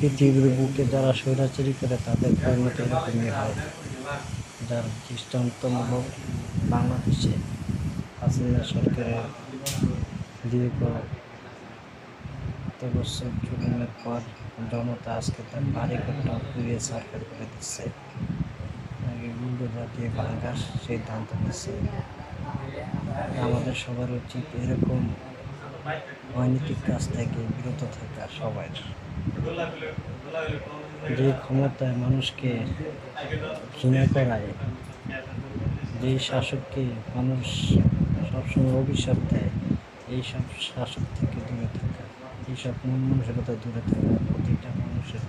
পৃথিবীর বুকে যারা স্বৈরাচারী করে তাদের পরিণতি এরকমই হয়। যার দৃষ্টান্তমূলক বাংলাদেশে হাসিনা সরকারের দীর্ঘ বছর জুলুমের পর জনতা আজকে তার বাড়িঘরটা পুড়িয়ে ছারখার করে দিচ্ছে। আগে বুলডোজার দিয়ে ভাঙার সিদ্ধান্ত নিচ্ছে। আমাদের সবার উচিত এরকম অনৈতিক কাজ থেকে বিরত থাকা। সবার যে ক্ষমতায় মানুষকে ঘৃণা করায়, যে শাসককে মানুষ সবসময় অভিশাপ দেয়, এইসব শাসক থেকে দূরে থাকা, এইসব মন মানসিকতা দূরে থাকা প্রতিটা মানুষের